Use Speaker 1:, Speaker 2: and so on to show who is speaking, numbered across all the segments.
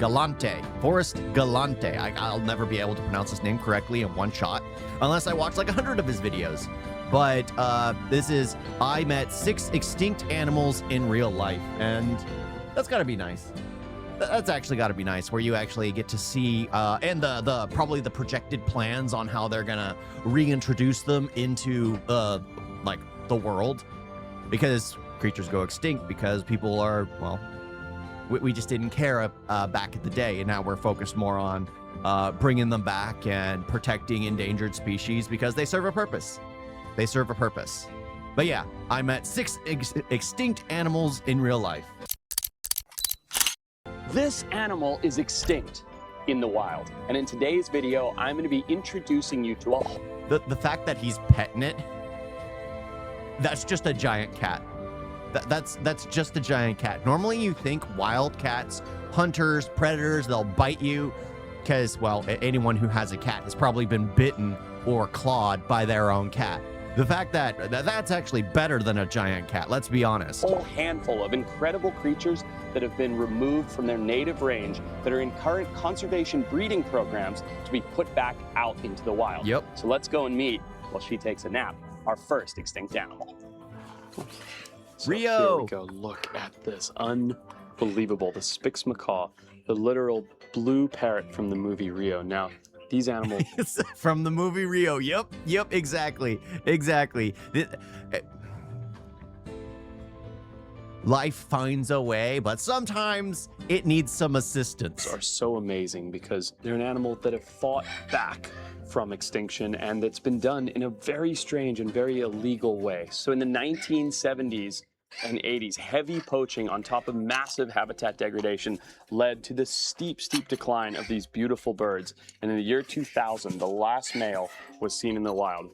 Speaker 1: Galante. I'll never be able to pronounce his name correctly in one shot unless I watch like 100 of his videos. But this is, I met 6 extinct animals in real life, and that's gotta be nice. That's actually gotta be nice, where you actually get to see, and probably the projected plans on how they're gonna reintroduce them into like the world, because creatures go extinct because people are, well, we just didn't care back in the day, and now we're focused more on bringing them back and protecting endangered species because they serve a purpose. They serve a purpose. But yeah, I met 6 extinct animals in real life.
Speaker 2: This animal is extinct in the wild, and in today's video, I'm going to be introducing you to
Speaker 1: the fact that he's petting it. That's just a giant cat. That's just a giant cat. Normally you think wild cats, hunters, predators, they'll bite you because, well, anyone who has a cat has probably been bitten or clawed by their own cat. The fact that that's actually better than a giant cat, let's be honest.
Speaker 2: A whole handful of incredible creatures that have been removed from their native range that are in current conservation breeding programs to be put back out into the wild.
Speaker 1: Yep.
Speaker 2: So let's go and meet, while she takes a nap, our first extinct animal. So
Speaker 1: Rio.
Speaker 2: Here we go. Look at this. Unbelievable. The Spix macaw, the literal blue parrot from the movie Rio. Now, these animals...
Speaker 1: From the movie Rio. Yep, exactly. Life finds a way, but sometimes it needs some assistance.
Speaker 2: Are so amazing because they're an animal that have fought back from extinction, and it's been done in a very strange and very illegal way. So in the 1970s and 80s, heavy poaching on top of massive habitat degradation led to the steep decline of these beautiful birds. And in the year 2000, the last male was seen in the wild.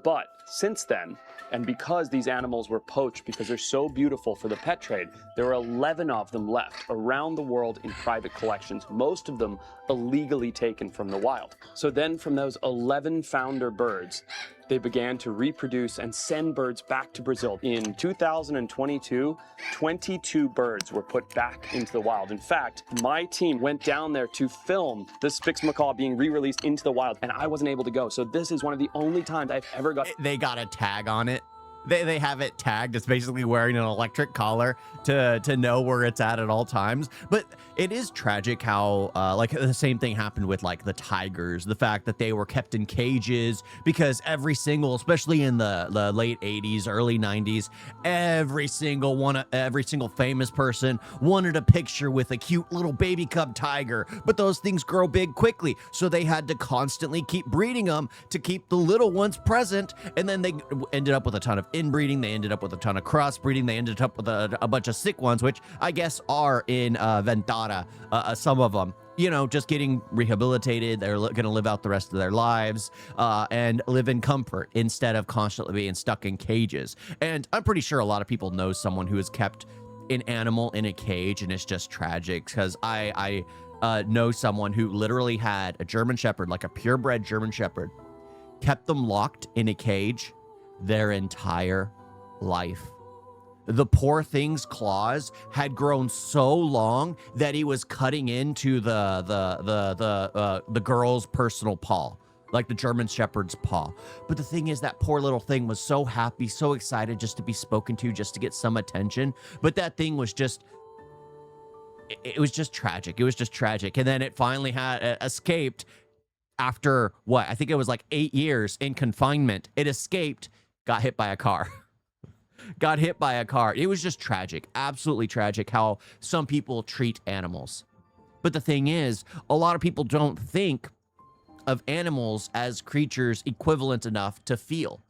Speaker 2: But since then, and because these animals were poached because they're so beautiful for the pet trade, there are 11 of them left around the world in private collections, most of them illegally taken from the wild. So then from those 11 founder birds, they began to reproduce and send birds back to Brazil. In 2022, 22 birds were put back into the wild. In fact, my team went down there to film the Spix macaw being re-released into the wild, and I wasn't able to go. So this is one of the only times I've ever got...
Speaker 1: They got a tag on it. They have it tagged. It's basically wearing an electric collar to know where it's at all times. But it is tragic how like the same thing happened with like the tigers, the fact that they were kept in cages because every single, especially in the late 80s, early 90s, every single famous person wanted a picture with a cute little baby cub tiger, but those things grow big quickly. So they had to constantly keep breeding them to keep the little ones present. And then they ended up with a ton of inbreeding. They ended up with a ton of crossbreeding. They ended up with a bunch of sick ones, which I guess are in Vantara, some of them, you know, just getting rehabilitated. They're going to live out the rest of their lives and live in comfort instead of constantly being stuck in cages. And I'm pretty sure a lot of people know someone who has kept an animal in a cage, and it's just tragic because I know someone who literally had a German Shepherd, like a purebred German Shepherd, kept them locked in a cage their entire life. The poor thing's claws had grown so long that he was cutting into the girl's personal paw, like the German Shepherd's paw. But the thing is, that poor little thing was so happy, so excited just to be spoken to, just to get some attention. But that thing was just, it was just tragic. It was just tragic. And then it finally had escaped after what? I think it was like 8 years in confinement. It escaped, got hit by a car. Got hit by a car. It was just tragic, absolutely tragic how some people treat animals. But the thing is, a lot of people don't think of animals as creatures equivalent enough to feel.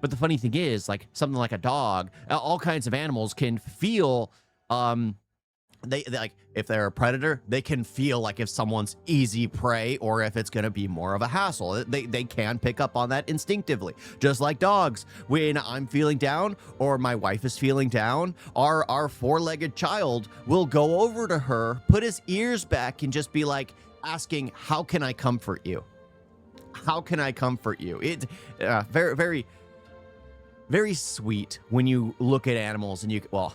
Speaker 1: But the funny thing is, like something like a dog, all kinds of animals can feel, they like, if they're a predator, they can feel like if someone's easy prey or if it's going to be more of a hassle. They can pick up on that instinctively, just like dogs. When I'm feeling down or my wife is feeling down, our four-legged child will go over to her, put his ears back, and just be like asking, how can I comfort you? How can I comfort you? It very, very, very sweet when you look at animals and you, well,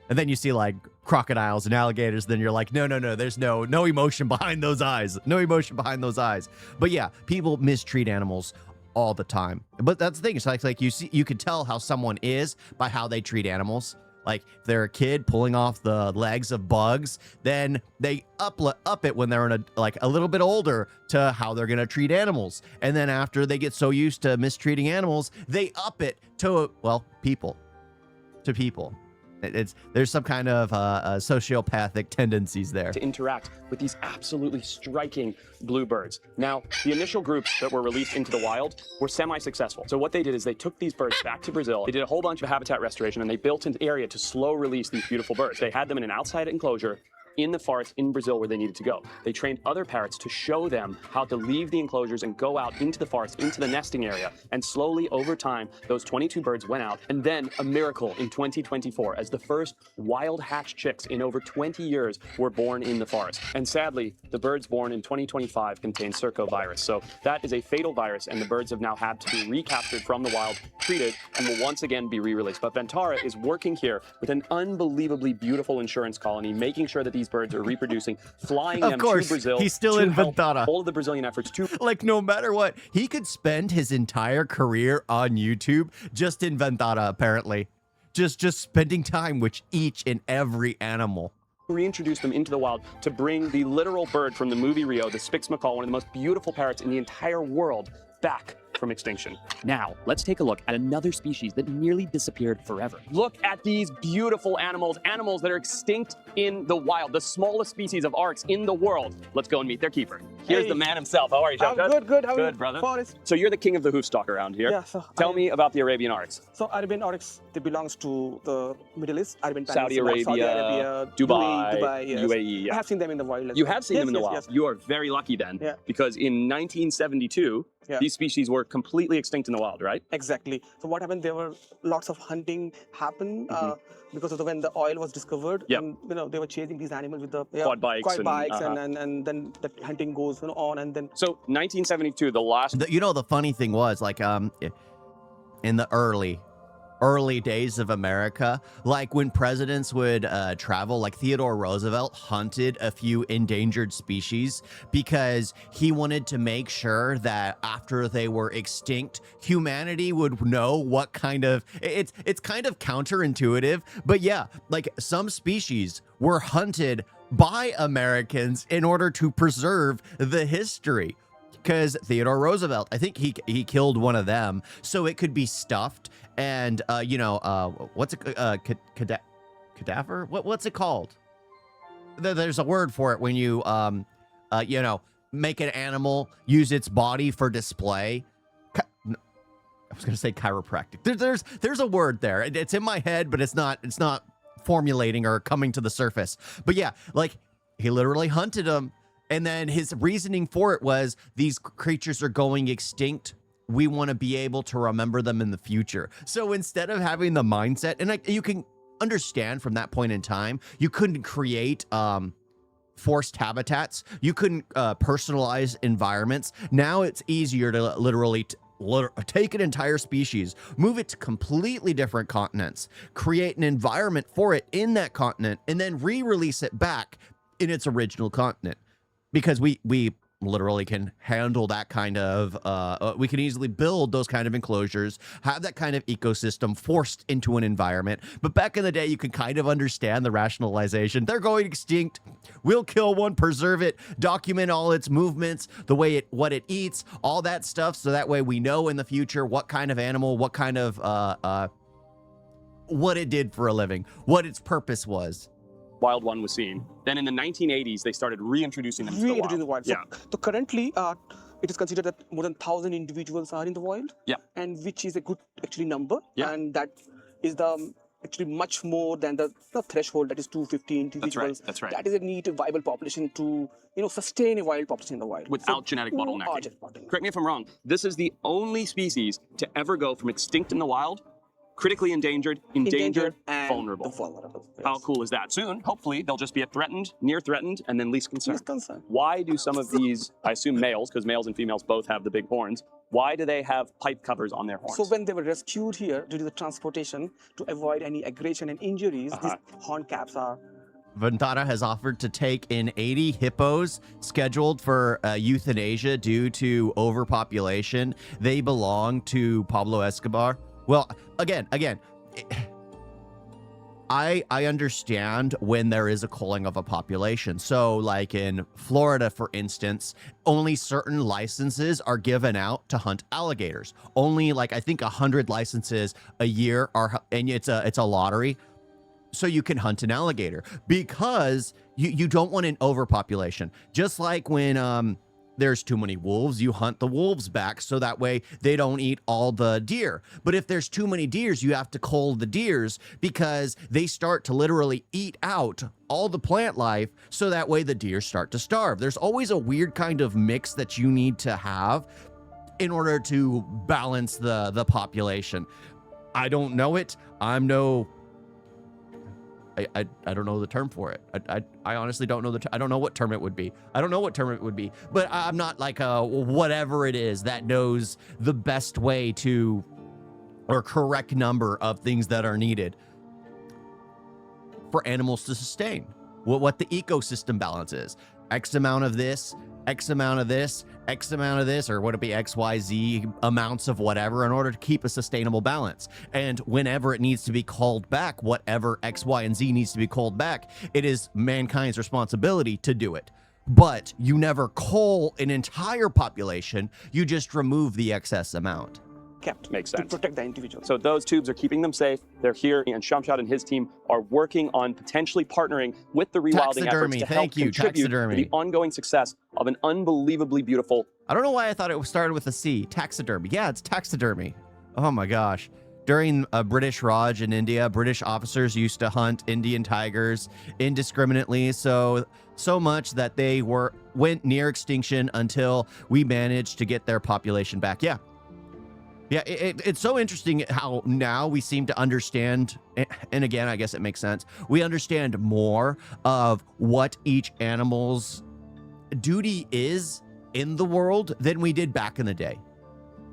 Speaker 1: and then you see like crocodiles and alligators, then you're like, no, there's no emotion behind those eyes. No emotion behind those eyes. But yeah, people mistreat animals all the time. But that's the thing. It's like you can tell how someone is by how they treat animals. Like if they're a kid pulling off the legs of bugs, then they up it when they're a little bit older to how they're gonna treat animals. And then after they get so used to mistreating animals, they up it to people. There's some kind of sociopathic tendencies there.
Speaker 2: To interact with these absolutely striking bluebirds. Now, the initial groups that were released into the wild were semi-successful. So what they did is they took these birds back to Brazil. They did a whole bunch of habitat restoration, and they built an area to slow release these beautiful birds. They had them in an outside enclosure in the forest in Brazil where they needed to go. They trained other parrots to show them how to leave the enclosures and go out into the forest, into the nesting area. And slowly over time, those 22 birds went out. And then a miracle in 2024, as the first wild hatch chicks in over 20 years were born in the forest. And sadly, the birds born in 2025 contain circovirus. So that is a fatal virus, and the birds have now had to be recaptured from the wild, treated, and will once again be re-released. But Vantara is working here with an unbelievably beautiful insurance colony, making sure that these birds are reproducing, flying them to Brazil.
Speaker 1: He's still in Vantara.
Speaker 2: All of the Brazilian efforts to
Speaker 1: no matter what, he could spend his entire career on YouTube just in Vantara, apparently. Just spending time with each and every animal.
Speaker 2: reintroduce them into the wild to bring the literal bird from the movie Rio, the Spix Macaw, one of the most beautiful parrots in the entire world, back from extinction.
Speaker 3: Now, let's take a look at another species that nearly disappeared forever.
Speaker 2: Look at these beautiful animals that are extinct in the wild, the smallest species of oryx in the world. Let's go and meet their keeper. Here's the man himself. How are you, Shab?
Speaker 4: Good. How are you?
Speaker 2: Good, brother.
Speaker 4: Forest.
Speaker 2: So you're the king of the hoofstock around here.
Speaker 4: Yeah. So
Speaker 2: Tell me about the Arabian oryx.
Speaker 4: So Arabian oryx, they belongs to the Middle East, Arabian
Speaker 2: Saudi
Speaker 4: Peninsula,
Speaker 2: Arabia, Dubai,
Speaker 4: yes.
Speaker 2: UAE.
Speaker 4: I have seen them in the wild. as
Speaker 2: You
Speaker 4: well.
Speaker 2: have seen them in the wild.
Speaker 4: Yes.
Speaker 2: You are very lucky then,
Speaker 4: Yeah.
Speaker 2: because in 1972, these species were completely extinct in the wild, right?
Speaker 4: Exactly. So what happened? There were lots of hunting happen because of when the oil was discovered.
Speaker 2: Yep.
Speaker 4: And they were chasing these animals with the
Speaker 2: Quad bikes
Speaker 4: and then the hunting goes on and then.
Speaker 2: So 1972, the last.
Speaker 1: The funny thing was, like, in the early days of America, like when presidents would travel, like Theodore Roosevelt hunted a few endangered species because he wanted to make sure that after they were extinct, humanity would know what kind of, it's kind of counterintuitive, but yeah, like some species were hunted by Americans in order to preserve the history. Because Theodore Roosevelt, I think he killed one of them so it could be stuffed and what's it cadaver? What's it called? There's a word for it when you make an animal use its body for display. I was gonna say chiropractic. There's a word there. It's in my head, but it's not formulating or coming to the surface. But yeah, like he literally hunted them. And then his reasoning for it was these creatures are going extinct. We want to be able to remember them in the future. So instead of having the mindset, and you can understand from that point in time, you couldn't create forced habitats. You couldn't personalize environments. Now it's easier to literally take an entire species, move it to completely different continents, create an environment for it in that continent, and then re-release it back in its original continent. Because we literally can handle that kind of, we can easily build those kind of enclosures, have that kind of ecosystem forced into an environment. But back in the day, you can kind of understand the rationalization. They're going extinct. We'll kill one, preserve it, document all its movements, what it eats, all that stuff. So that way we know in the future what kind of animal, what kind of, what it did for a living, what its purpose was.
Speaker 2: Wild one was seen. Then in the 1980s, they started reintroducing them to the wild.
Speaker 4: So currently, it is considered that more than 1,000 individuals are in the wild.
Speaker 2: Yeah.
Speaker 4: And which is a good number.
Speaker 2: Yeah.
Speaker 4: And that is actually much more than the threshold that is 250 individuals.
Speaker 2: That's right.
Speaker 4: That is a neat, viable population to sustain a wild population in the wild.
Speaker 2: Without genetic bottlenecking. Correct me if I'm wrong. This is the only species to ever go from extinct in the wild, critically endangered, and vulnerable.
Speaker 4: Yes.
Speaker 2: How cool is that? Soon, hopefully, they'll just be at threatened, near threatened, and then least concerned. Why do some of these, I assume males, because males and females both have the big horns, why do they have pipe covers on their horns?
Speaker 4: So when they were rescued here due to the transportation, to avoid any aggression and injuries, these horn caps are
Speaker 1: Vantara has offered to take in 80 hippos scheduled for euthanasia due to overpopulation. They belong to Pablo Escobar. Well, again, I understand when there is a culling of a population. So like in Florida, for instance, only certain licenses are given out to hunt alligators. Only like, I think 100 licenses a year are, and it's a lottery. So you can hunt an alligator because you don't want an overpopulation. Just like when there's too many wolves, you hunt the wolves back so that way they don't eat all the deer. But if there's too many deers, you have to cull the deers because they start to literally eat out all the plant life so that way the deer start to starve. There's always a weird kind of mix that you need to have in order to balance the population. I don't know it. I'm no... I don't know the term for it. I honestly don't know I don't know what term it would be. I don't know what term it would be, but I'm not like whatever it is that knows the best way to, or correct number of things that are needed for animals to sustain. What the ecosystem balance is. X amount of this, X amount of this, X amount of this, or would it be X, Y, Z amounts of whatever in order to keep a sustainable balance. And whenever it needs to be called back, whatever X, Y, and Z needs to be called back, it is mankind's responsibility to do it. But you never cull an entire population, you just remove the excess amount.
Speaker 4: Kept
Speaker 2: Makes
Speaker 4: to
Speaker 2: sense.
Speaker 4: protect the individual.
Speaker 2: So those tubes are keeping them safe. They're here, and Shamshad and his team are working on potentially partnering with the rewilding efforts
Speaker 1: Taxidermy,
Speaker 2: to help
Speaker 1: thank you,
Speaker 2: contribute to
Speaker 1: taxidermy.
Speaker 2: the ongoing success of an unbelievably beautiful.
Speaker 1: I don't know why I thought it started with a C. Taxidermy. Yeah, it's taxidermy. Oh my gosh. During British Raj in India, British officers used to hunt Indian tigers indiscriminately, so much that they went near extinction until we managed to get their population back. Yeah. Yeah, it's so interesting how now we seem to understand, and again, I guess it makes sense. We understand more of what each animal's duty is in the world than we did back in the day.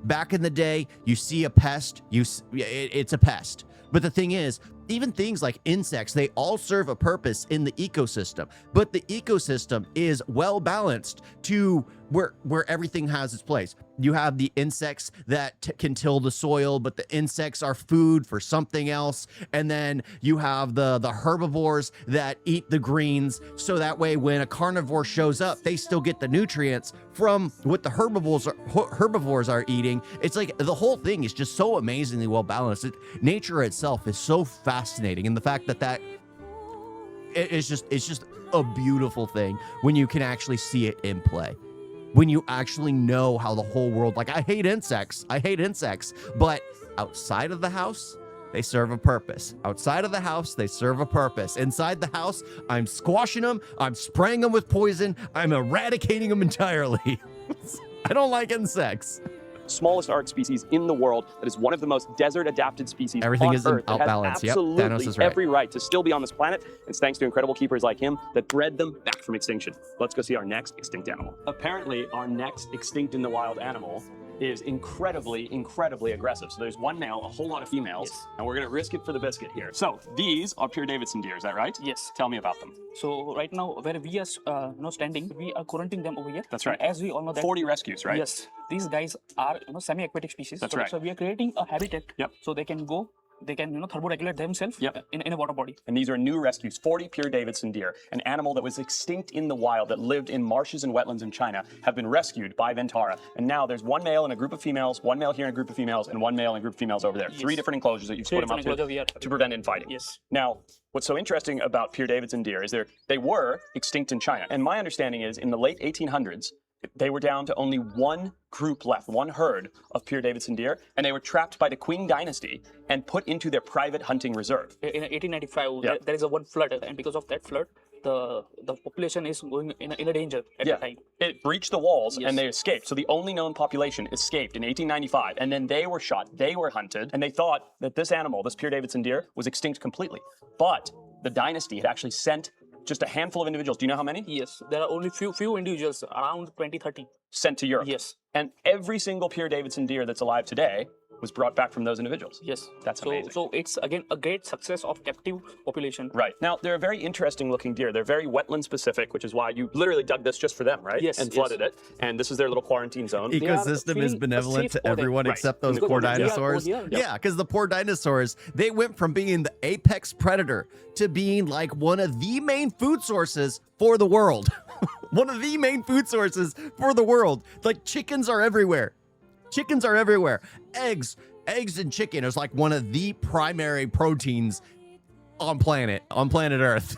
Speaker 1: Back in the day, you see a pest, it's a pest. But the thing is, even things like insects, they all serve a purpose in the ecosystem. But the ecosystem is well balanced to where everything has its place. You have the insects that can till the soil, but the insects are food for something else. And then you have the herbivores that eat the greens. So that way, when a carnivore shows up, they still get the nutrients from what the herbivores are eating. It's like the whole thing is just so amazingly well balanced. Nature itself is so fascinating, and the fact that it's just a beautiful thing when you can actually see it in play. When you actually know how the whole world, like I hate insects, but outside of the house, they serve a purpose. Outside of the house, they serve a purpose. Inside the house, I'm squashing them, I'm spraying them with poison, I'm eradicating them entirely. I don't like insects.
Speaker 2: Smallest art species in the world that is one of the most desert adapted species
Speaker 1: Everything
Speaker 2: on
Speaker 1: is
Speaker 2: Earth.
Speaker 1: out
Speaker 2: It has
Speaker 1: balance. Yep,
Speaker 2: absolutely
Speaker 1: Thanos is right.
Speaker 2: every right to still be on this planet. It's thanks to incredible keepers like him that bred them back from extinction. Let's go see our next extinct animal. Apparently, our next extinct in the wild animal is incredibly aggressive. So there's one male, a whole lot of females, and we're gonna risk it for the biscuit here. So these are pure Davidson deer, is that right?
Speaker 5: Yes.
Speaker 2: Tell me about them.
Speaker 5: So right now, where we are standing, we are quarantining them over here.
Speaker 2: That's right.
Speaker 5: And as we all know that
Speaker 2: 40 rescues, right?
Speaker 5: Yes, these guys are semi-aquatic species.
Speaker 2: That's
Speaker 5: so,
Speaker 2: right.
Speaker 5: So we are creating a habitat.
Speaker 2: Yep.
Speaker 5: So they can go, they can thermoregulate themselves.
Speaker 2: Yep.
Speaker 5: in a water body.
Speaker 2: And these are new rescues, 40 pure Davidson deer, an animal that was extinct in the wild that lived in marshes and wetlands in China, have been rescued by Vantara. And now there's one male and a group of females, one male here and a group of females, and one male and a group of females over there.
Speaker 5: Yes.
Speaker 2: 3 different enclosures that you've split them up to prevent infighting.
Speaker 5: Yes.
Speaker 2: Now, what's so interesting about pure Davidson deer is they were extinct in China. And my understanding is in the late 1800s, they were down to only one group left, one herd of pure Davidson deer, and they were trapped by the Qing dynasty and put into their private hunting reserve.
Speaker 5: In 1895, there is a one flood, and because of that flood, the population is going in a danger at the time.
Speaker 2: It breached the walls and they escaped. So the only known population escaped in 1895, and then they were shot, they were hunted, and they thought that this animal, this pure Davidson deer, was extinct completely. But the dynasty had actually sent just a handful of individuals. Do you know how many?
Speaker 5: Yes, there are only few individuals, around 20, 30.
Speaker 2: Sent to Europe.
Speaker 5: Yes.
Speaker 2: And every single pure Davidson deer that's alive today was brought back from those individuals.
Speaker 5: Yes.
Speaker 2: That's amazing.
Speaker 5: So it's again a great success of captive population.
Speaker 2: Right. Now, they're a very interesting looking deer. They're very wetland specific, which is why you literally dug this just for them, right?
Speaker 5: Yes,
Speaker 2: And flooded it. And this is their little quarantine zone.
Speaker 1: Ecosystem is
Speaker 5: feeling
Speaker 1: benevolent
Speaker 5: safe
Speaker 1: to
Speaker 5: for them.
Speaker 1: everyone
Speaker 2: Right.
Speaker 1: except those
Speaker 5: Because
Speaker 1: poor
Speaker 5: they are
Speaker 1: dinosaurs.
Speaker 5: poor, yeah.
Speaker 1: Yeah, because the poor dinosaurs, they went from being the apex predator to being like one of the main food sources for the world. One of the main food sources for the world. Like chickens are everywhere. Chickens are everywhere. Eggs and chicken is like one of the primary proteins on planet Earth.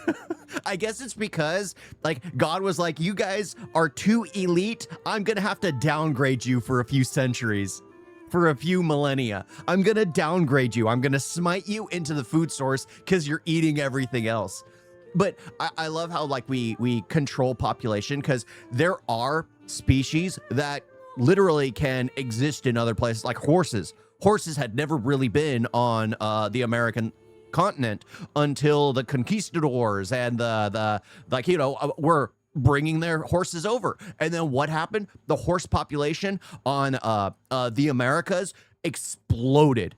Speaker 1: I guess it's because like God was like, you guys are too elite. I'm gonna have to downgrade you for a few centuries, for a few millennia. I'm gonna downgrade you. I'm gonna smite you into the food source because you're eating everything else. But I love how like we control population, because there are species that literally can exist in other places, like horses. Horses had never really been on the American continent until the conquistadors and the like, you know, were bringing their horses over. And then what happened? The horse population on the Americas exploded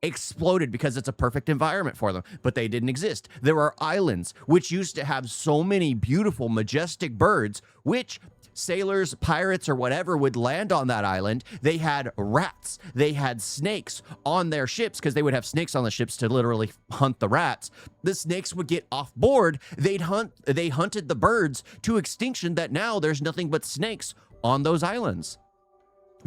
Speaker 1: because it's a perfect environment for them, but they didn't exist. There are islands which used to have so many beautiful, majestic birds, which sailors, pirates, or whatever would land on that island. They had rats, they had snakes on their ships, because they would have snakes on the ships to literally hunt the rats. The snakes would get off board. They hunted the birds to extinction, that now there's nothing but snakes on those islands,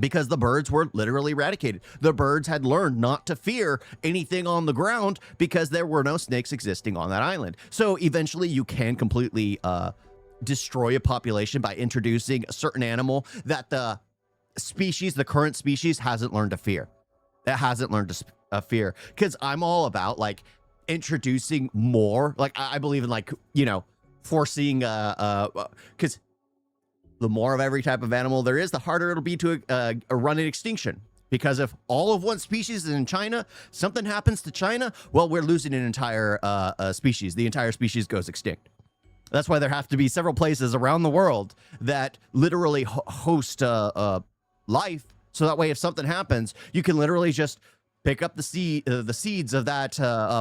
Speaker 1: because the birds were literally eradicated. The birds had learned not to fear anything on the ground because there were no snakes existing on that island. So eventually you can completely destroy a population by introducing a certain animal that the current species hasn't learned to fear. That hasn't learned to fear. Because I'm all about like introducing more. Like I believe in like, you know, foreseeing, because the more of every type of animal there is, the harder it'll be to run an extinction. Because if all of one species is in China, something happens to China, well, we're losing an entire species. The entire species goes extinct. That's why there have to be several places around the world that literally host life. So that way, if something happens, you can literally just pick up the seeds of that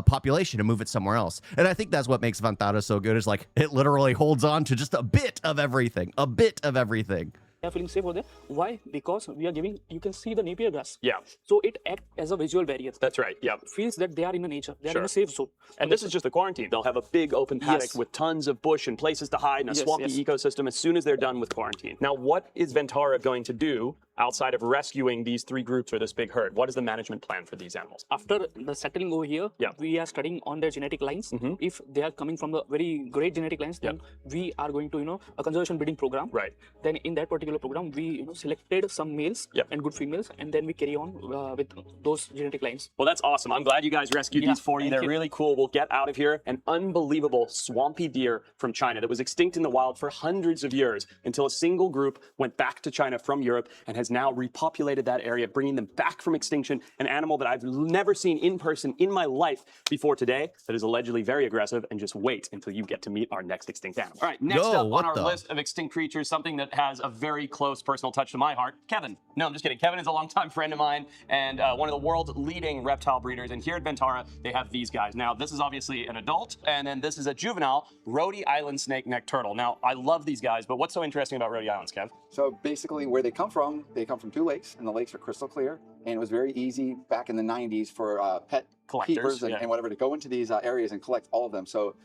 Speaker 1: population and move it somewhere else. And I think that's what makes Vantara so good, is like it literally holds on to just a bit of everything,
Speaker 5: They are feeling safe over there. Why? Because we are giving, you can see the Napier grass.
Speaker 2: Yeah.
Speaker 5: So it acts as a visual barrier.
Speaker 2: That's right. Yeah.
Speaker 5: Feels that they are in the nature. They are
Speaker 2: Sure.
Speaker 5: in a safe zone.
Speaker 2: And this is just the quarantine. They'll have a big open paddock
Speaker 5: Yes.
Speaker 2: with tons of bush and places to hide and a
Speaker 5: Yes,
Speaker 2: swampy
Speaker 5: yes.
Speaker 2: ecosystem as soon as they're done with quarantine. Now, what is Vantara going to do outside of rescuing these three groups or this big herd? What is the management plan for these animals?
Speaker 5: After the settling over here,
Speaker 2: Yeah.
Speaker 5: we are studying on their genetic lines. If they are coming from the very great genetic lines, then we are going to, you know, a conservation breeding program.
Speaker 2: Right.
Speaker 5: Then in that particular program, we, you know, selected some males and good females, and then we carry on with those genetic lines.
Speaker 2: Well, that's awesome. I'm glad you guys rescued these for you.
Speaker 5: thank
Speaker 2: They're
Speaker 5: you.
Speaker 2: really cool. We'll get out of here. An unbelievable swampy deer from China that was extinct in the wild for hundreds of years until a single group went back to China from Europe and has now repopulated that area, bringing them back from extinction. An animal that I've never seen in person in my life before today, that is allegedly very aggressive. And just wait until you get to meet our next extinct animal. All right, next up on our list of extinct creatures, something that has a very close personal touch to my heart, Kevin. No, I'm just kidding. Kevin is a longtime friend of mine and one of the world's leading reptile breeders. And here at Vantara, they have these guys. Now, this is obviously an adult, and then this is a juvenile Rote Island snake-necked turtle. Now, I love these guys, but what's so interesting about Rote Islands, Kev?
Speaker 6: So basically where they come from two lakes, and the lakes are crystal clear. And it was very easy back in the 90s for pet
Speaker 2: Collectors,
Speaker 6: keepers and whatever to go into these areas and collect all of them. So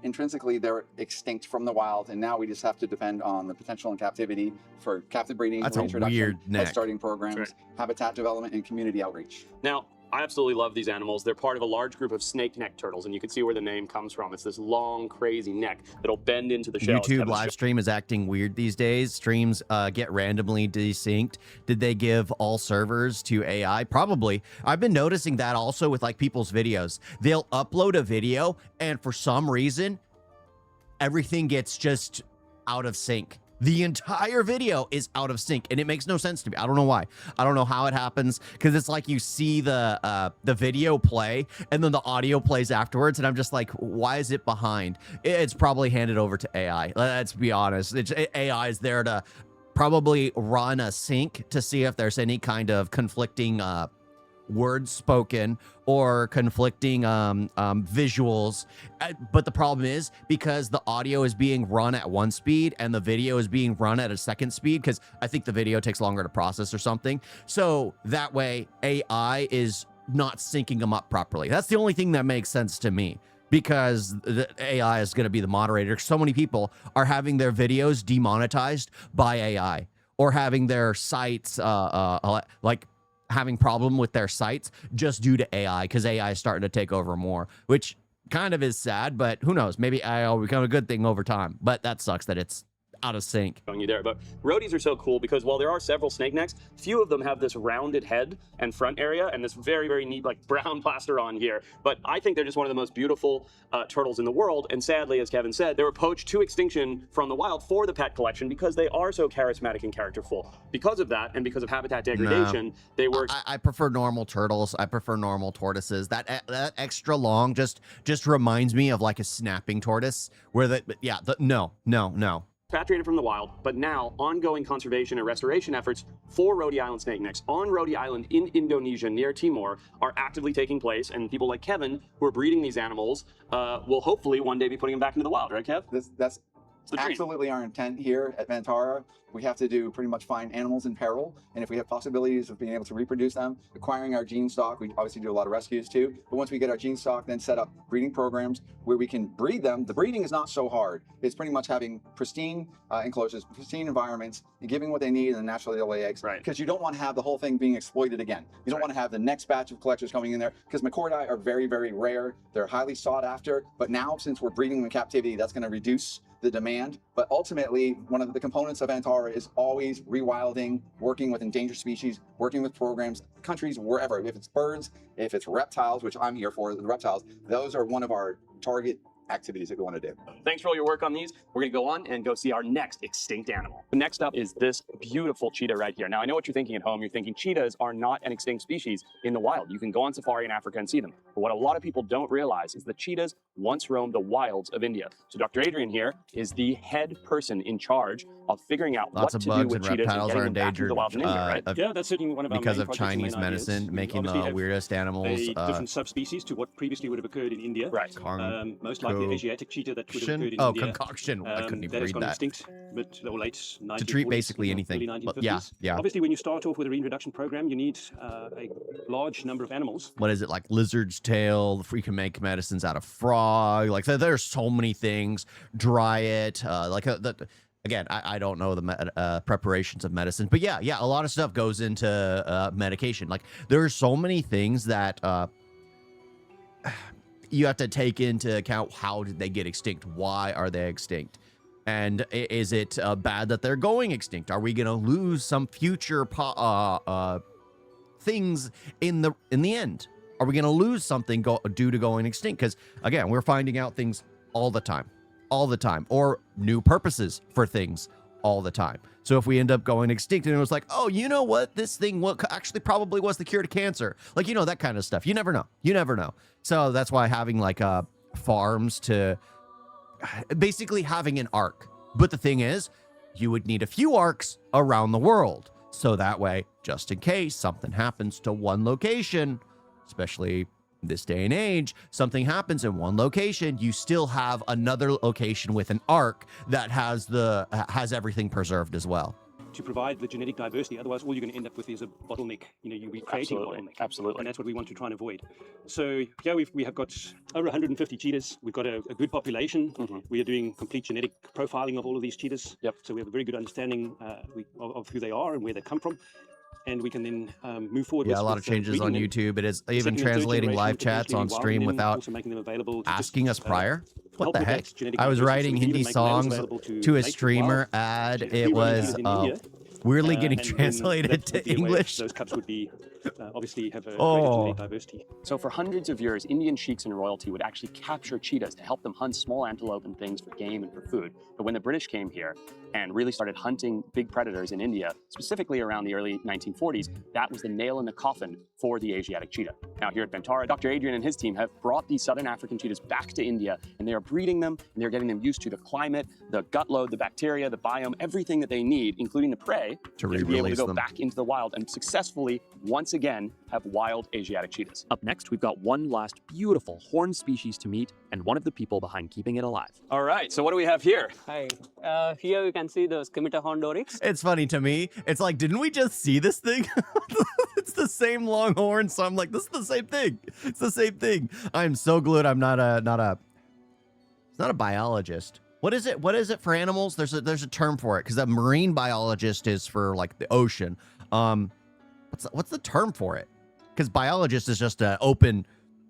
Speaker 6: intrinsically, they're extinct from the wild, and now we just have to depend on the potential in captivity for captive breeding,
Speaker 1: That's a
Speaker 6: reintroduction,
Speaker 1: weird neck.
Speaker 6: starting programs, habitat development, and community outreach.
Speaker 2: Now, I absolutely love these animals. They're part of a large group of snake-necked turtles, and you can see where the name comes from. It's this long, crazy neck that'll bend into the shell.
Speaker 1: YouTube live stream is acting weird these days. Streams get randomly desynced. Did they give all servers to AI? Probably. I've been noticing that also with like people's videos. They'll upload a video, and for some reason, everything gets just out of sync. The entire video is out of sync, and it makes no sense to me. I don't know why. I don't know how it happens, because it's like you see the video play, and then the audio plays afterwards, and I'm just like, why is it behind? It's probably handed over to AI. Let's be honest. AI is there to probably run a sync to see if there's any kind of conflicting words spoken or conflicting visuals. But the problem is, because the audio is being run at one speed and the video is being run at a second speed, because I think the video takes longer to process or something. So that way AI is not syncing them up properly. That's the only thing that makes sense to me, because the AI is going to be the moderator. So many people are having their videos demonetized by AI, or having their sites like having problem with their sites just due to AI, because AI is starting to take over more, which kind of is sad, but who knows? Maybe AI will become a good thing over time. But that sucks that it's out of sync.
Speaker 7: You there, but roties are so cool because while there are several snake necks, few of them have this rounded head and front area and this very, very neat like brown plaster on here. But I think they're just one of the most beautiful turtles in the world. And sadly, as Kevin said, they were poached to extinction from the wild for the pet collection because they are so charismatic and characterful. Because of that, and because of habitat degradation, they were.
Speaker 1: I prefer normal turtles. I prefer normal tortoises. That extra long just reminds me of like a snapping tortoise, where no.
Speaker 7: Repatriated from the wild, but now ongoing conservation and restoration efforts for Rote Island snake necks on Rote Island in Indonesia near Timor are actively taking place, and people like Kevin who are breeding these animals will hopefully one day be putting them back into the wild, right, Kev?
Speaker 6: That's absolutely our intent here at Vantara. We have to do pretty much find animals in peril, and if we have possibilities of being able to reproduce them, acquiring our gene stock, we obviously do a lot of rescues too, but once we get our gene stock, then set up breeding programs where we can breed them. The breeding is not so hard. It's pretty much having pristine enclosures, pristine environments, and giving what they need, and then naturally they'll lay eggs.
Speaker 7: Right.
Speaker 6: Because you don't want to have the whole thing being exploited again. You don't want to have the next batch of collectors coming in there, because Macaw are very, very rare. They're highly sought after, but now since we're breeding them in captivity, that's going to reduce the demand. But ultimately, one of the components of Vantara is always rewilding, working with endangered species, working with programs, countries, wherever. If it's birds, if it's reptiles, which I'm here for, the reptiles, those are one of our target activities that we want to do.
Speaker 7: Thanks for all your work on these. We're going to go on and go see our next extinct animal. Next up is this beautiful cheetah right here. Now, I know what you're thinking at home. You're thinking cheetahs are not an extinct species in the wild. You can go on safari in Africa and see them. But what a lot of people don't realize is that cheetahs once roamed the wilds of India. So Dr. Adrian here is the head person in charge of figuring out what to do with cheetahs and getting them back into the wild in India, right?
Speaker 8: Yeah, that's certainly one of our
Speaker 1: because
Speaker 8: main
Speaker 1: of
Speaker 8: projects and
Speaker 1: Chinese
Speaker 8: main ideas.
Speaker 1: medicine,
Speaker 8: We
Speaker 1: making the
Speaker 8: obviously have
Speaker 1: weirdest animals.
Speaker 8: a different subspecies to what previously would have occurred in India.
Speaker 7: Right.
Speaker 8: Most likely Asiatic cheetah that would have occurred in
Speaker 1: Oh,
Speaker 8: India.
Speaker 1: concoction. I couldn't even
Speaker 8: that has
Speaker 1: read
Speaker 8: gone
Speaker 1: that.
Speaker 8: extinct mid or late 1940s,
Speaker 1: To treat basically
Speaker 8: early
Speaker 1: anything.
Speaker 8: 1950s.
Speaker 1: But yeah.
Speaker 8: Obviously, when you start off with a reintroduction program, you need a large number of animals.
Speaker 1: What is it, like lizard's tail? You can make medicines out of frog. Like there's so many things. Dry it. Again, I don't know the preparations of medicine, but yeah, a lot of stuff goes into medication. Like there are so many things that you have to take into account. How did they get extinct? Why are they extinct? And is it bad that they're going extinct? Are we going to lose some future things in the end? Are we going to lose something due to going extinct? Because again, we're finding out things all the time, or new purposes for things all the time. So if we end up going extinct and it was like, oh, you know what? This thing actually probably was the cure to cancer. Like, that kind of stuff. You never know. So that's why having like farms to basically having an ark. But the thing is, you would need a few arks around the world. So that way, just in case something happens to one location, especially this day and age, something happens in one location, you still have another location with an ark that has everything preserved as well.
Speaker 8: To provide the genetic diversity, otherwise all you're going to end up with is a bottleneck. You'll be creating a bottleneck.
Speaker 7: Absolutely.
Speaker 8: And that's what we want to try and avoid. So yeah, we have got over 150 cheetahs. We've got a good population.
Speaker 7: Mm-hmm.
Speaker 8: We are doing complete genetic profiling of all of these cheetahs.
Speaker 7: Yep.
Speaker 8: So we have a very good understanding of who they are and where they come from. And we can then move forward.
Speaker 1: Yeah, a lot of changes on YouTube. It is even translating live chats on stream without asking us prior. What the heck? I was writing Hindi songs to a streamer ad. It was weirdly getting translated to English.
Speaker 8: Those cubs would be obviously have a greater genetic diversity.
Speaker 7: So for hundreds of years, Indian sheiks and royalty would actually capture cheetahs to help them hunt small antelope and things for game and for food. But when the British came here, and really started hunting big predators in India, specifically around the early 1940s, that was the nail in the coffin for the Asiatic cheetah. Now here at Vantara, Dr. Adrian and his team have brought these southern African cheetahs back to India, and they are breeding them, and they're getting them used to the climate, the gut load, the bacteria, the biome, everything that they need, including the prey,
Speaker 1: To
Speaker 7: be able to
Speaker 1: re-release
Speaker 7: go
Speaker 1: them.
Speaker 7: back into the wild and successfully, once again, have wild Asiatic cheetahs.
Speaker 3: Up next, we've got one last beautiful horned species to meet and one of the people behind keeping it alive.
Speaker 7: All right, so what do we have here?
Speaker 9: Hi. Here you can see the Scimitar-horned oryx.
Speaker 1: It's funny to me. It's like, didn't we just see this thing? It's the same long horn. So I'm like, this is the same thing. It's the same thing. I'm so glued. I'm not a biologist. What is it? What is it for animals? There's a term for it, because a marine biologist is for like the ocean. What's the term for it? Because biologist is just an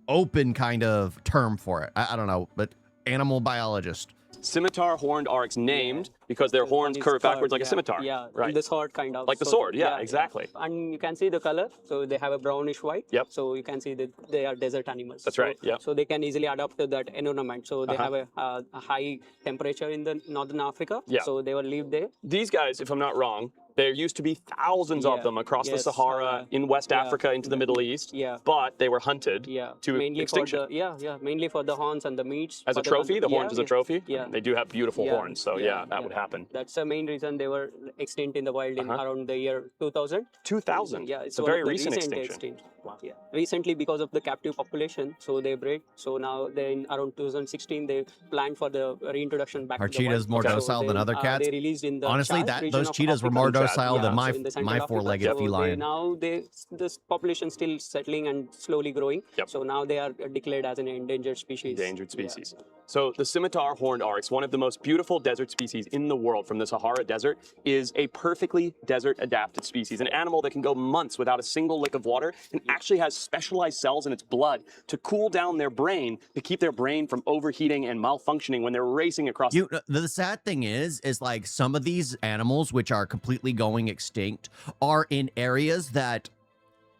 Speaker 1: open kind of term for it. I don't know, but animal biologist.
Speaker 7: Scimitar-horned oryx, named because their horns curve backwards like a scimitar.
Speaker 9: Yeah,
Speaker 7: right.
Speaker 9: the sword kind of.
Speaker 7: Like the sword, yeah, exactly.
Speaker 9: And you can see the color. So they have a brownish white.
Speaker 7: Yep.
Speaker 9: So you can see that they are desert animals.
Speaker 7: That's right, yeah.
Speaker 9: So they can easily adapt to that environment. So they have a high temperature in the northern Africa.
Speaker 7: Yeah.
Speaker 9: So they will live there.
Speaker 7: These guys, if I'm not wrong, there used to be thousands of them across the Sahara, in West Africa, into the Middle East.
Speaker 9: Yeah.
Speaker 7: But they were hunted to
Speaker 9: mainly
Speaker 7: extinction.
Speaker 9: For the, mainly for the horns and the meats.
Speaker 7: As a trophy, the horns as a trophy.
Speaker 9: Yeah.
Speaker 7: They do have beautiful horns, so that would happen.
Speaker 9: That's the main reason they were extinct in the wild in around the year 2000.
Speaker 7: 2000.
Speaker 9: Yeah, it's
Speaker 7: a
Speaker 9: one
Speaker 7: very
Speaker 9: of the
Speaker 7: recent
Speaker 9: recent
Speaker 7: extinction.
Speaker 9: Wow. Yeah. Recently, because of the captive population, so they bred. So now, in around 2016, they planned for the reintroduction back
Speaker 1: Are
Speaker 9: to the wild.
Speaker 1: cheetahs more docile than other cats?
Speaker 9: They released in the
Speaker 1: Honestly,
Speaker 9: Chad region
Speaker 1: those
Speaker 9: of
Speaker 1: cheetahs were
Speaker 9: Africa.
Speaker 1: more docile than
Speaker 9: so in the Central
Speaker 1: my
Speaker 9: Africa.
Speaker 1: four-legged
Speaker 9: So
Speaker 1: feline.
Speaker 9: now this population still settling and slowly growing.
Speaker 7: Yep.
Speaker 9: So now they are declared as an endangered species.
Speaker 7: Endangered species. So the scimitar-horned oryx, one of the most beautiful desert species in the world from the Sahara Desert, is a perfectly desert-adapted species, an animal that can go months without a single lick of water and actually has specialized cells in its blood to cool down their brain, to keep their brain from overheating and malfunctioning when they're racing across.
Speaker 1: The sad thing is like some of these animals, which are completely going extinct, are in areas that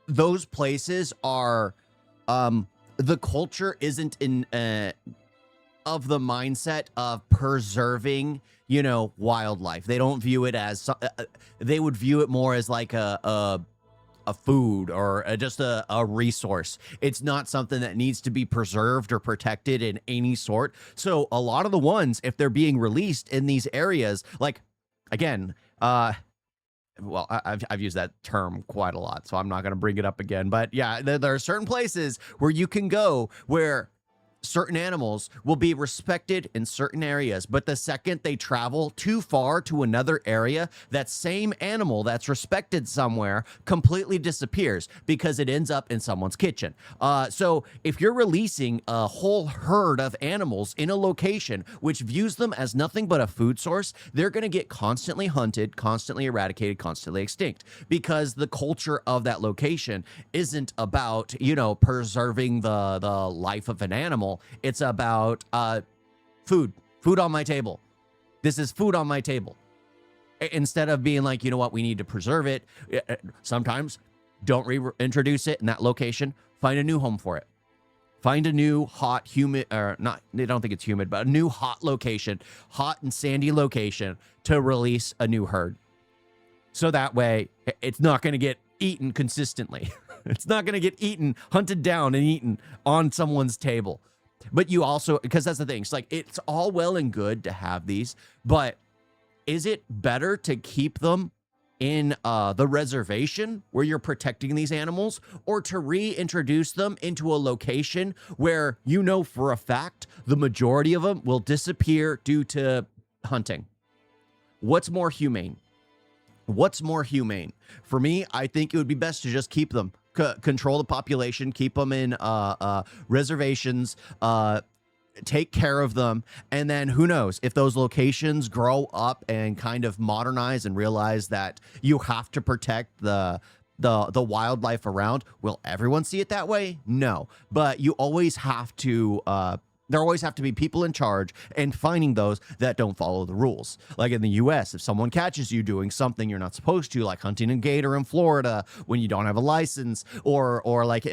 Speaker 1: those places are, the culture isn't in, of the mindset of preserving, wildlife. They don't view it as, they would view it more as like a food or just a resource. It's not something that needs to be preserved or protected in any sort. So a lot of the ones, if they're being released in these areas, like, again, well, I've used that term quite a lot, so I'm not going to bring it up again. But yeah, there are certain places where you can go where certain animals will be respected in certain areas, but the second they travel too far to another area, that same animal that's respected somewhere completely disappears because it ends up in someone's kitchen. So if you're releasing a whole herd of animals in a location which views them as nothing but a food source, they're going to get constantly hunted, constantly eradicated, constantly extinct, because the culture of that location isn't about, preserving the life of an animal. It's about food on my table. This is food on my table. Instead of being like, you know what, we need to preserve it. Sometimes don't reintroduce it in that location. Find a new home for it. Find a new hot, humid, or not, I don't think it's humid, but a new hot location, hot and sandy location to release a new herd. So that way it's not going to get eaten consistently. It's not going to get eaten, hunted down and eaten on someone's table. But you also, because that's the thing, it's like, it's all well and good to have these, but is it better to keep them in the reservation where you're protecting these animals, or to reintroduce them into a location where for a fact the majority of them will disappear due to hunting? What's more humane? What's more humane? For me, I think it would be best to just keep them. Control the population, keep them in reservations, take care of them, and then who knows if those locations grow up and kind of modernize and realize that you have to protect the wildlife around. Will everyone see it that way? No, but you always have to. There always have to be people in charge and finding those that don't follow the rules. Like in the US, if someone catches you doing something you're not supposed to, like hunting a gator in Florida when you don't have a license, or like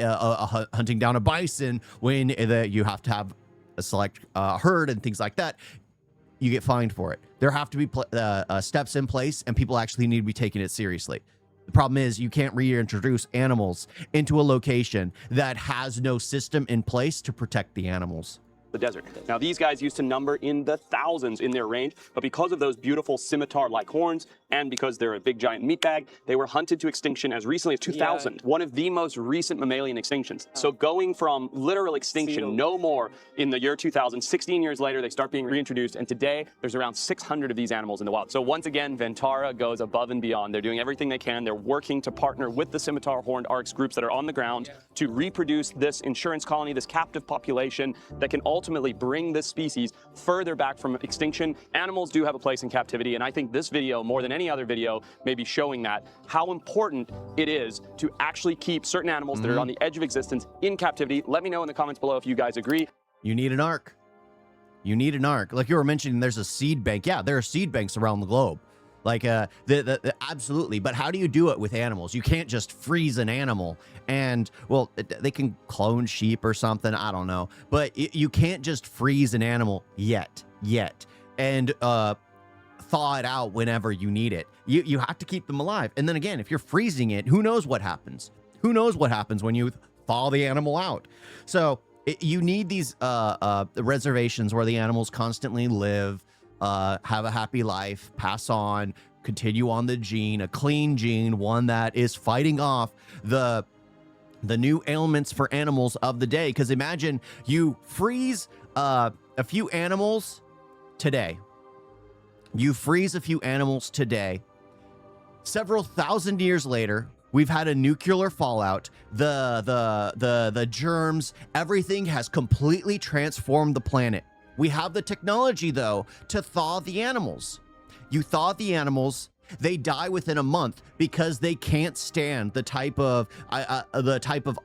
Speaker 1: hunting down a bison when you have to have a select herd and things like that, you get fined for it. There have to be steps in place, and people actually need to be taking it seriously. The problem is you can't reintroduce animals into a location that has no system in place to protect the animals.
Speaker 7: The desert. Now, these guys used to number in the thousands in their range, but because of those beautiful scimitar-like horns and because they're a big giant meat bag, they were hunted to extinction as recently as 2000, one of the most recent mammalian extinctions. So going from literal extinction, no more, in the year 2000, 16 years later, they start being reintroduced, and today there's around 600 of these animals in the wild. So once again, Vantara goes above and beyond. They're doing everything they can. They're working to partner with the scimitar-horned oryx groups that are on the ground to reproduce this insurance colony, this captive population that can ultimately bring this species further back from extinction. Animals do have a place in captivity, and I think this video, more than any other video, may be showing that, how important it is to actually keep certain animals that are on the edge of existence in captivity. Let me know in the comments below if you guys agree.
Speaker 1: You need an ark. You need an ark. Like you were mentioning, there's a seed bank. Yeah, there are seed banks around the globe. Like, absolutely. But how do you do it with animals? You can't just freeze an animal and, well, they can clone sheep or something. I don't know. But you can't just freeze an animal yet. And thaw it out whenever you need it. You have to keep them alive. And then again, if you're freezing it, who knows what happens? Who knows what happens when you thaw the animal out? So you need these reservations where the animals constantly live, have a happy life, pass on, continue on the gene, a clean gene, one that is fighting off the new ailments for animals of the day. Because imagine you freeze a few animals today. You freeze a few animals today. Several thousand years later, we've had a nuclear fallout. The germs, everything has completely transformed the planet. We have the technology, though, to thaw the animals. You thaw the animals, they die within a month because they can't stand the type of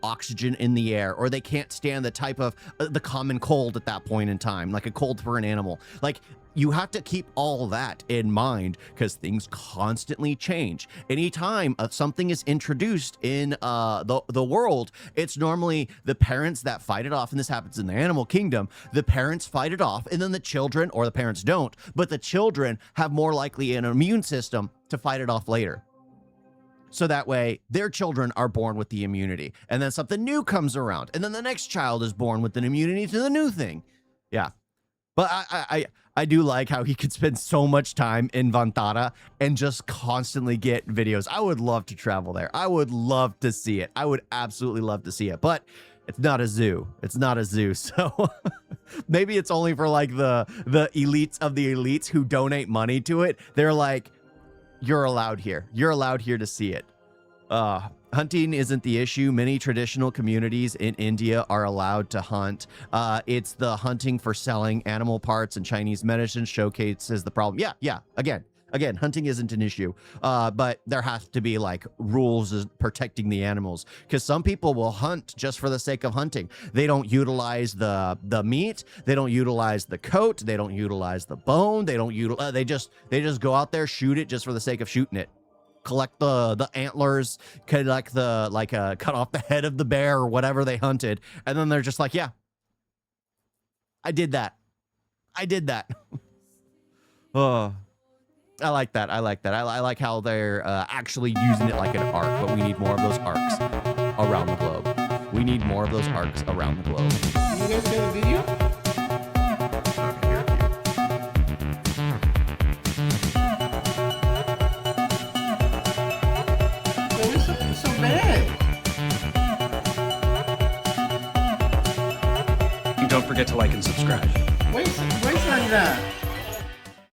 Speaker 1: oxygen in the air, or they can't stand the type of the common cold at that point in time, like a cold for an animal. Like, you have to keep all that in mind because things constantly change. Anytime something is introduced in the world, it's normally the parents that fight it off, and this happens in the animal kingdom. The parents fight it off, and then the children, or the parents don't, but the children have more likely an immune system to fight it off later. So that way, their children are born with the immunity, and then something new comes around, and then the next child is born with an immunity to the new thing. Yeah. But I do like how he could spend so much time in Vantara and just constantly get videos. I would love to travel there. I would love to see it. I would absolutely love to see it. But it's not a zoo. It's not a zoo. So maybe it's only for like the elites of the elites who donate money to it. They're like, you're allowed here. You're allowed here to see it. Hunting isn't the issue. Many traditional communities in India are allowed to hunt. It's the hunting for selling animal parts and Chinese medicine showcases the problem. Yeah. Again, hunting isn't an issue. But there has to be like rules protecting the animals, because some people will hunt just for the sake of hunting. They don't utilize the meat. They don't utilize the coat. They don't utilize the bone. They don't utilize. They just go out there, shoot it just for the sake of shooting it. Collect the antlers, cut off the head of the bear or whatever they hunted, and then they're just like, yeah, I did that. Oh, I like that. I like how they're actually using it like an arc, but we need more of those arcs around the globe. We need more of those arcs around the globe.
Speaker 10: You guys got a video?
Speaker 7: Don't forget to like and subscribe.
Speaker 10: Wait on that.